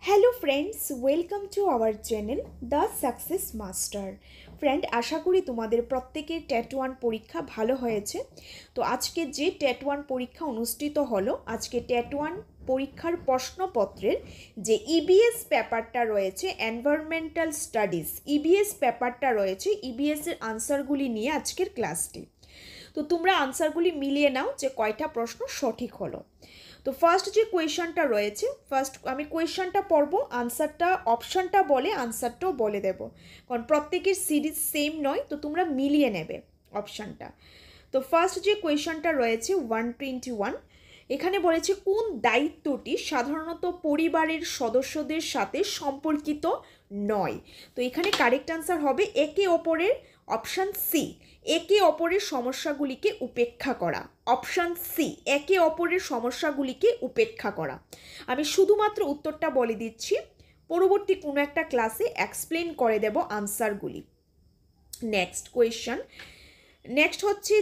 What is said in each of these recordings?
Hello friends, welcome to our channel the success master. Friend, আশা করি তোমাদের প্রত্যেকের টেট ওয়ান পরীক্ষা ভালো হয়েছে। তো আজকে যে টেট ওয়ান পরীক্ষা অনুষ্ঠিত হলো, আজকে টেট ওয়ান পরীক্ষার প্রশ্নপত্রের যে ইবিএস পেপারটা রয়েছে, এনভায়রনমেন্টাল স্টাডিজ ইবিএস পেপারটা রয়েছে, ইবিএসের আনসারগুলি নিয়ে আজকের ক্লাসটি। তো তোমরা আনসারগুলি মিলিয়ে নাও যে কয়টা প্রশ্ন সঠিক হলো। তো ফার্স্ট যে কোয়েশনটা রয়েছে, ফার্স্ট আমি কোয়েশনটা পড়ব, আনসারটা অপশানটা বলে আনসারটাও বলে দেব, কারণ প্রত্যেকের সিরিজ সেম নয়, তো তোমরা মিলিয়ে নেবে অপশানটা। তো ফার্স্ট যে কোয়েশনটা রয়েছে 121, এখানে বলেছে কোন দায়িত্বটি সাধারণত পরিবারের সদস্যদের সাথে সম্পর্কিত নয়। তো এখানে কারেক্ট আনসার হবে একে অপরের, অপশান সি, একে অপরের সমস্যাগুলিকে উপেক্ষা করা। অপশান সি, একে অপরের সমস্যাগুলিকে উপেক্ষা করা। আমি শুধুমাত্র উত্তরটা বলে দিচ্ছি, পরবর্তী কোনো একটা ক্লাসে এক্সপ্লেন করে দেব আনসারগুলি। নেক্সট কোয়েশ্চন, নেক্সট হচ্ছে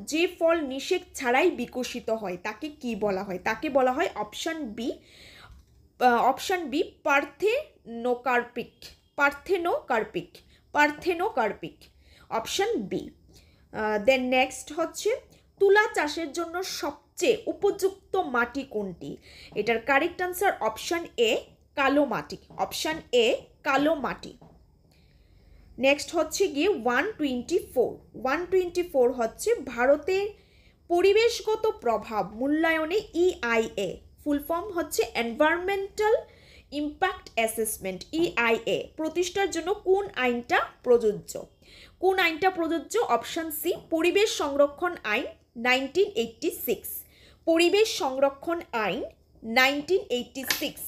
যে ফল নিষেক ছাড়াই বিকশিত হয় তাকে কি বলা হয়? তাকে বলা হয় option B, parthenocarpic. Parthenocarpic, option B. Then next হচ্ছে তুলা চাষের জন্য সবচেয়ে উপযুক্ত মাটি কোনটি? এটার কারেক্ট আনসার অপশান এ, কালো মাটি। অপশান এ, কালো মাটি। নেক্সট হচ্ছে গিয়ে 124 হচ্ছে ভারতের পরিবেশগত প্রভাব মূল্যায়নে ইআইএ, ফুল ফর্ম হচ্ছে এনভায়রনমেন্টাল ইম্প্যাক্ট অ্যাসেসমেন্ট, ইআইএ প্রতিষ্ঠার জন্য কোন আইনটা প্রযোজ্য? কোন আইনটা প্রযোজ্য? অপশান সি, পরিবেশ সংরক্ষণ আইন 1986। পরিবেশ সংরক্ষণ আইন 1986।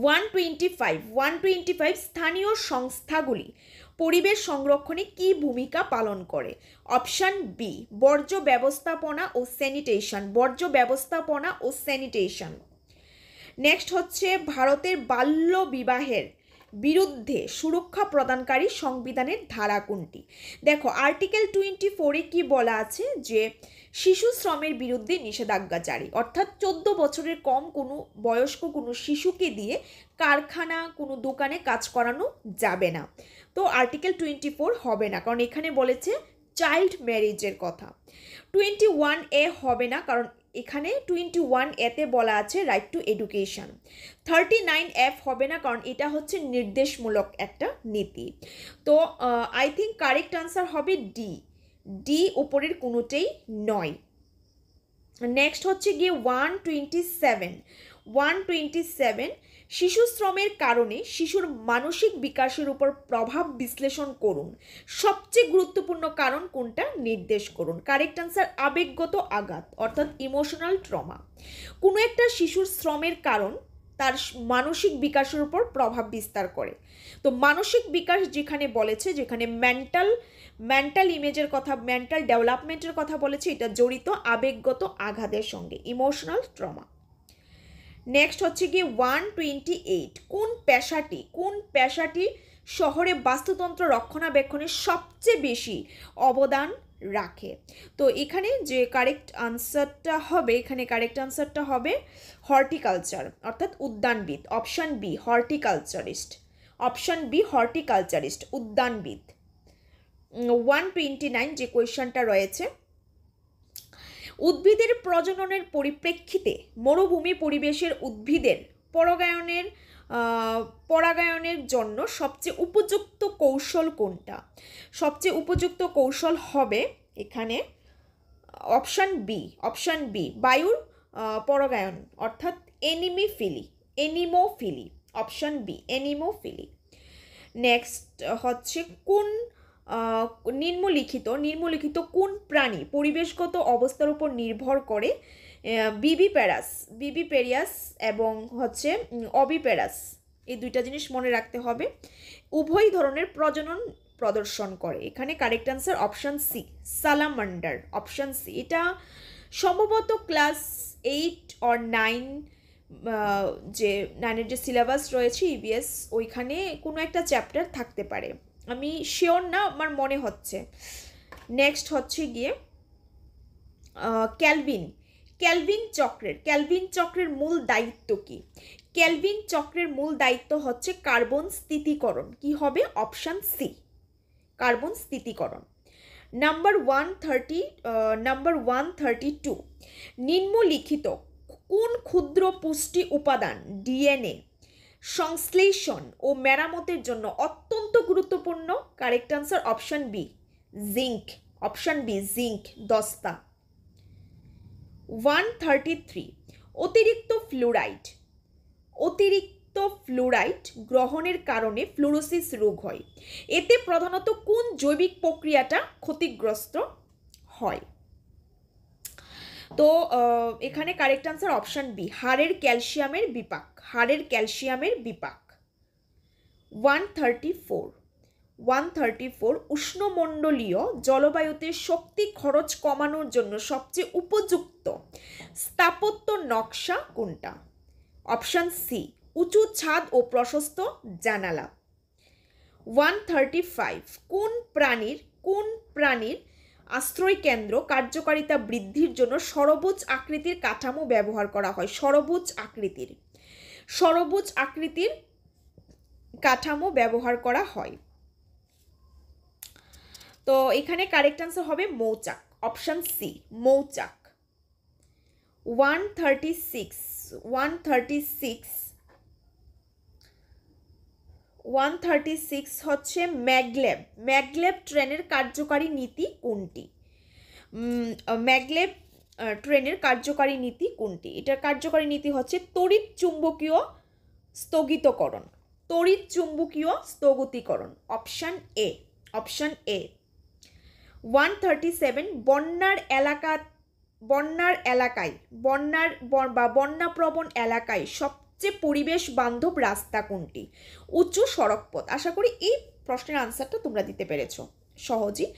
125 স্থানীয় সংস্থাগুলি পরিবেশ সংরক্ষণে কি ভূমিকা পালন করে? অপশান বি, বর্জ্য ব্যবস্থাপনা ও স্যানিটেশন। নেক্সট হচ্ছে ভারতের বাল্য বিবাহের বিরুদ্ধে সুরক্ষা প্রদানকারী সংবিধানের ধারা কোনটি? দেখো, আর্টিকেল 24-এ কি বলা আছে যে শিশু শ্রমের বিরুদ্ধে নিষেধাজ্ঞা জারি, অর্থাৎ 14 বছরের কম কোনো বয়স্ক কোনো শিশুকে দিয়ে কারখানা, কোনো দোকানে কাজ করানো যাবে না। তো আর্টিকেল 24 হবে না, কারণ এখানে বলেছে চাইল্ড ম্যারেজের কথা। 21A হবে না, কারণ এখানে 21A-তে বলা আছে রাইট টু এডুকেশন। 39F হবে না, কারণ এটা হচ্ছে নির্দেশমূলক একটা নীতি। তো আই থিঙ্ক কারেক্ট আনসার হবে ডি, উপরের কোনোটাই নয়। নেক্সট হচ্ছে গিয়ে 127 শিশু শ্রমের কারণে শিশুর মানসিক বিকাশের উপর প্রভাব বিশ্লেষণ করুন। সবচেয়ে গুরুত্বপূর্ণ কারণ কোনটা নির্দেশ করুন। কারেক্ট আনসার আবেগগত আঘাত, অর্থাৎ ইমোশনাল ট্রমা। কোনো একটা শিশুর শ্রমের কারণ তার মানসিক বিকাশের উপর প্রভাব বিস্তার করে। তো মানসিক বিকাশ যেখানে বলেছে, যেখানে মেন্টাল ইমেজের কথা, মেন্টাল ডেভেলপমেন্টের কথা বলেছে, এটা জড়িত আবেগগত আঘাতের সঙ্গে, ইমোশনাল ট্রমা। নেক্সট হচ্ছে কি 128 কোন পেশাটি শহরে বাস্তুতন্ত্র রক্ষণাবেক্ষণে সবচেয়ে বেশি অবদান রাখে? তো এখানে যে কারেক্ট আনসারটা হবে হর্টিকালচার, অর্থাৎ উদ্যানবিদ। Option B, হর্টিকালচারিস্ট, উদ্যানবিদ। 129 যে কোয়েশ্চনটা রয়েছে, উদ্ভিদের প্রজননের পরিপ্রেক্ষিতে মরুভূমি পরিবেশের উদ্ভিদের পরাগায়নের জন্য সবচেয়ে উপযুক্ত কৌশল কোনটা? সবচেয়ে উপযুক্ত কৌশল হবে এখানে অপশান বি, বায়ুর পরাগায়ন, অর্থাৎ anemophily. Option B, anemophily. Next হচ্ছে কোন নিম্নলিখিত কোন প্রাণী পরিবেশগত অবস্থার উপর নির্ভর করে বিবিপেরিয়াস এবং হচ্ছে অবিপেরাস, এই দুইটা জিনিস মনে রাখতে হবে, উভয় ধরনের প্রজনন প্রদর্শন করে? এখানে correct answer option C, salamander. Option C, এটা সম্ভবত ক্লাস 8 or 9 যে 9-এর যে সিলেবাস রয়েছে ইবিএস, ওইখানে কোনো একটা চ্যাপ্টার থাকতে পারে, আমি শিওর না, আমার মনে হচ্ছে। নেক্সট হচ্ছে গিয়ে ক্যালভিন চক্রের মূল দায়িত্ব কি? ক্যালভিন চক্রের মূল দায়িত্ব হচ্ছে কার্বন স্থিতিকরণ। কি হবে? অপশন সি, কার্বন স্থিতিকরণ। নাম্বার 132, নিম্নলিখিত কোন ক্ষুদ্র পুষ্টি উপাদান ডিএনএ সংশ্লেষণ ও মেরামতের জন্য অত্যন্ত গুরুত্বপূর্ণ? Correct answer option B, zinc. Option B, zinc, দস্তা। 133, অতিরিক্ত ফ্লুরাইড গ্রহণের কারণে ফ্লুরোসিস রোগ হয়। এতে প্রধানত কোন জৈবিক প্রক্রিয়াটা ক্ষতিগ্রস্ত হয়? তো এখানে কারেক্ট আনসার অপশন বি, হাড়ের ক্যালসিয়ামের বিপাক। 134, উষ্ণমণ্ডলীয় জলবায়ুতে শক্তি খরচ কমানোর জন্য সবচেয়ে উপযুক্ত স্থাপত্য নকশা কোনটা? অপশন সি, উঁচু ছাদ ও প্রশস্ত জানালা। 135, কোন প্রাণীর আশ্রয়কেন্দ্র কার্যকারিতা বৃদ্ধির জন্য ষড়ভুজ আকৃতির কাঠামো ব্যবহার করা হয়? ষড়ভুজ আকৃতির কাঠামো ব্যবহার করা হয়। তো এখানে কারেক্ট আনসার হবে মৌচাক। অপশন সি, মৌচাক। 136 হচ্ছে ম্যাগলেব ট্রেনের কার্যকারী নীতি কোনটি? ম্যাগলেব ট্রেনের কার্যকারী নীতি কোনটি? এটার কার্যকারী নীতি হচ্ছে তড়িৎ চুম্বকীয় স্থগিতকরণ। Option A. 137, বন্যাপ্রবণ এলাকায় সবচেয়ে পরিবেশ বান্ধব রাস্তা কোনটি? উঁচু সড়কপথ। আশা করি এই প্রশ্নের আনসারটা তোমরা দিতে পেরেছো সহজেই,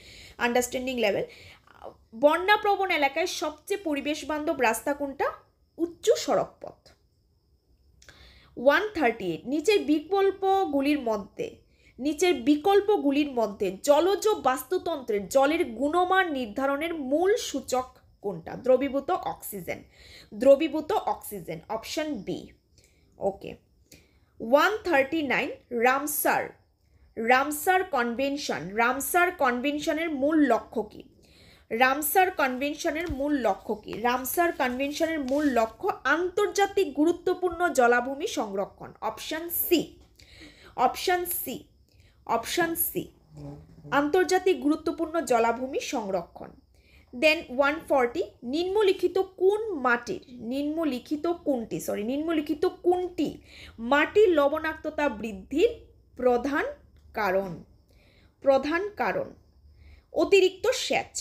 আন্ডারস্ট্যান্ডিং লেভেল। বন্যাপ্রবণ এলাকায় সবচেয়ে পরিবেশ বান্ধব রাস্তা কোনটা? উচ্চ সড়কপথ। 138, নিচের বিকল্পগুলির মধ্যে জলজ বাস্তুতন্ত্রের জলের গুণমান নির্ধারণের মূল সূচক কোনটা? দ্রবীভূত oxygen. Option B. Okay. 139, Ramsar কনভেনশনের মূল লক্ষ্য কি? রামসার কনভেনশনের মূল লক্ষ্য আন্তর্জাতিক গুরুত্বপূর্ণ জলাভূমি সংরক্ষণ। অপশন সি, আন্তর্জাতিক গুরুত্বপূর্ণ জলাভূমি সংরক্ষণ। দেন 140, নিম্নলিখিত কোনটি মাটির লবণাক্ততা বৃদ্ধির প্রধান কারণ? অতিরিক্ত সেচ।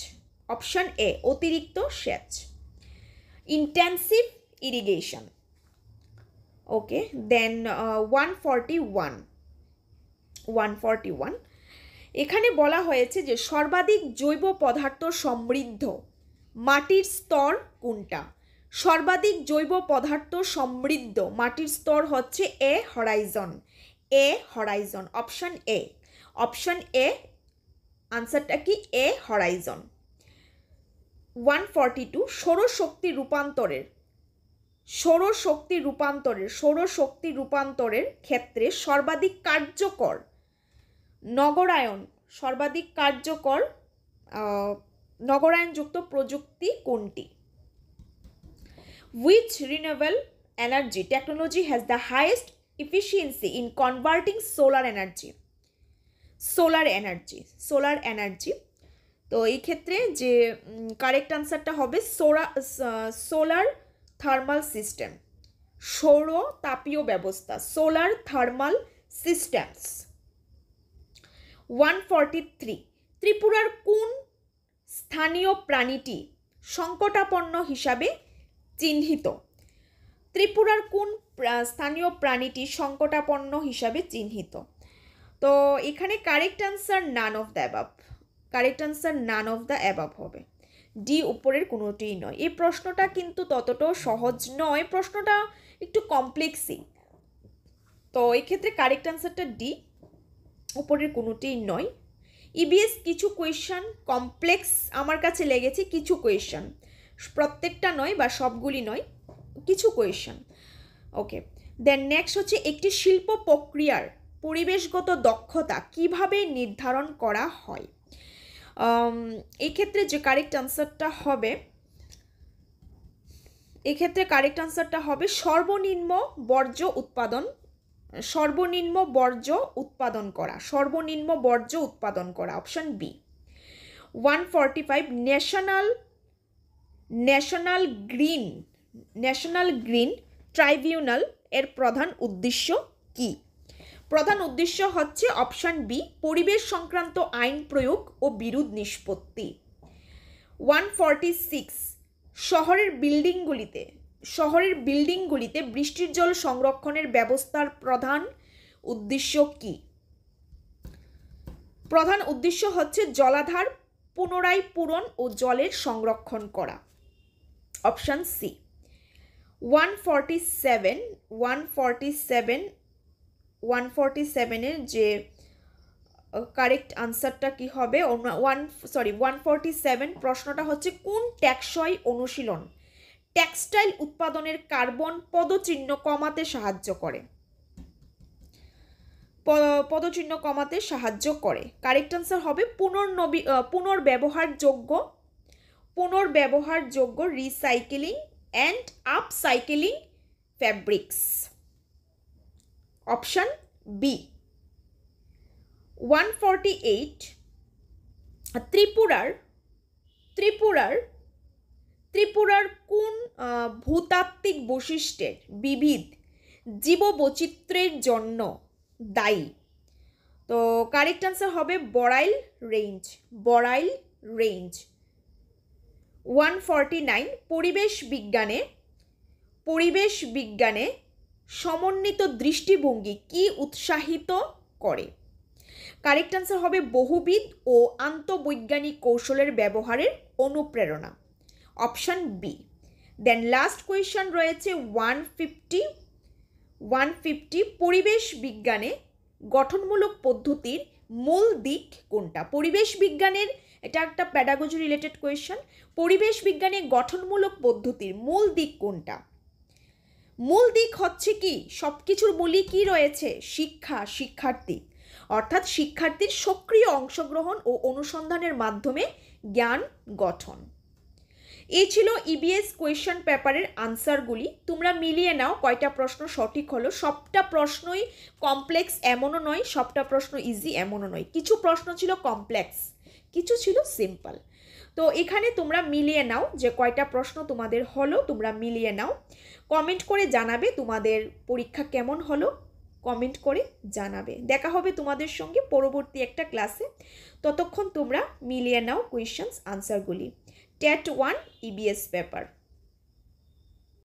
অপশন এ, অতিরিক্ত সেচ। Intensive irrigation. ওকে। দেন 141, এখানে বলা হয়েছে যে সর্বাধিক জৈব পদার্থ সমৃদ্ধ মাটির স্তর কোনটা? সর্বাধিক জৈব পদার্থ সমৃদ্ধ মাটির স্তর হচ্ছে হরাইজন। অপশন এ, আনসারটা কি? হরাইজন। 142, সৌরশক্তি রূপান্তরের ক্ষেত্রে সর্বাধিক কার্যকর নগরায়নযুক্ত প্রযুক্তি কোনটি? Which renewable energy technology has the highest efficiency in converting solar energy? তো এই ক্ষেত্রে যে কারেক্ট আনসারটা হবে সোলার থার্মাল সিস্টেম, সৌর তাপীয় ব্যবস্থা, সোলার থার্মাল সিস্টেমস। 143, ত্রিপুরার কোন স্থানীয় প্রাণীটি সংকটাপন্ন হিসাবে চিহ্নিত? তো এখানে correct answer none of the above হবে। ডি উপরের কোনোটিই নয়। এই প্রশ্নটা কিন্তু ততটাও সহজ নয়, প্রশ্নটা একটু কমপ্লেক্সই। তো এই ক্ষেত্রে কারেক্ট আনসারটা ডি, উপরের কোনোটিই নয়। ইবিএস কিছু কোয়েশ্চেন কমপ্লেক্স আমার কাছে লেগেছে, কিছু কোয়েশ্চেন প্রত্যেকটা নয় বা সবগুলি নয়, কিছু কোয়েশ্চেন। ওকে, দেন নেক্সট হচ্ছে একটি শিল্প প্রক্রিয়ার পরিবেশগত দক্ষতা কিভাবে নির্ধারণ করা হয়। এক্ষেত্রে যে কারেক্ট আনসারটা হবে, এক্ষেত্রে কারেক্ট আনসারটা হবে সর্বনিম্ন বর্জ্য উৎপাদন, সর্বনিম্ন বর্জ্য উৎপাদন করা, সর্বনিম্ন বর্জ্য উৎপাদন করা, option B. 145 national green tribunal এর প্রধান উদ্দেশ্য কি? প্রধান উদ্দেশ্য হচ্ছে অপশন বি, পরিবেশ সংক্রান্ত আইন প্রয়োগ ও বিরোধ নিষ্পত্তি। 146 শহরের বিল্ডিংগুলিতে বৃষ্টির জল সংরক্ষণের ব্যবস্থার প্রধান উদ্দেশ্য কি? প্রধান উদ্দেশ্য হচ্ছে জলাধার পুনরায় পূরণ ও জলের সংরক্ষণ করা, অপশন সি। 147 এর যে কারেক্ট আনসারটা কি হবে? 147 প্রশ্নটা হচ্ছে কোন টেকসই অনুশীলন টেক্সটাইল উৎপাদনের কার্বন পদচিহ্ন কমাতে সাহায্য করে? পদচিহ্ন কমাতে সাহায্য করে। কারেক্ট আনসার হবে পুনর্ব্যবহারযোগ্য recycling and upcycling fabrics, option B. 148 ত্রিপুরার কোন ভূতাত্ত্বিক বৈশিষ্ট্যের বিবিধ জীববৈচিত্র্যের জন্য দায়ী? তো কারেক্ট আনসার হবে বড়াইল রেঞ্জ। 149 পরিবেশ বিজ্ঞানে সমন্বিত দৃষ্টিভঙ্গি কি উৎসাহিত করে? কারেক্ট আনসার হবে বহুবিধ ও আন্তঃবৈজ্ঞানিক কৌশলের ব্যবহারের অনুপ্রেরণা, অপশন বি। দেন লাস্ট কোয়েশ্চন রয়েছে 150 পরিবেশ বিজ্ঞানে গঠনমূলক পদ্ধতির মূল দিক কোনটা? পরিবেশ বিজ্ঞানের, এটা একটা প্যাডাগজি রিলেটেড কোয়েশ্চন, পরিবেশ বিজ্ঞানে গঠনমূলক পদ্ধতির মূল দিক কোনটা? মূল দিক হচ্ছে কি, সবকিছুর মূলই কি রয়েছে? শিক্ষার্থী, অর্থাৎ শিক্ষার্থীর সক্রিয় অংশগ্রহণ ও অনুসন্ধানের মাধ্যমে জ্ঞান গঠন। এই ছিল ইবিএস কোয়েশ্চন পেপারের আনসারগুলি। তোমরা মিলিয়ে নাও কয়টা প্রশ্ন সঠিক হলো। সবটা প্রশ্নই কমপ্লেক্স এমনও নয়, সবটা প্রশ্ন ইজি এমনও নয়, কিছু প্রশ্ন ছিল কমপ্লেক্স, কিছু ছিল সিম্পল। তো এখানে তোমরা মিলিয়ে নাও যে কয়টা প্রশ্ন তোমাদের হলো, তোমরা মিলিয়ে নাও, কমেন্ট করে জানাবে তোমাদের পরীক্ষা কেমন হলো, কমেন্ট করে জানাবে। দেখা হবে তোমাদের সঙ্গে পরবর্তী একটা ক্লাসে। ততক্ষণ তোমরা মিলিয়ে নাও কোয়েশ্চেন্স আনসারগুলি। TET 1 EBS paper.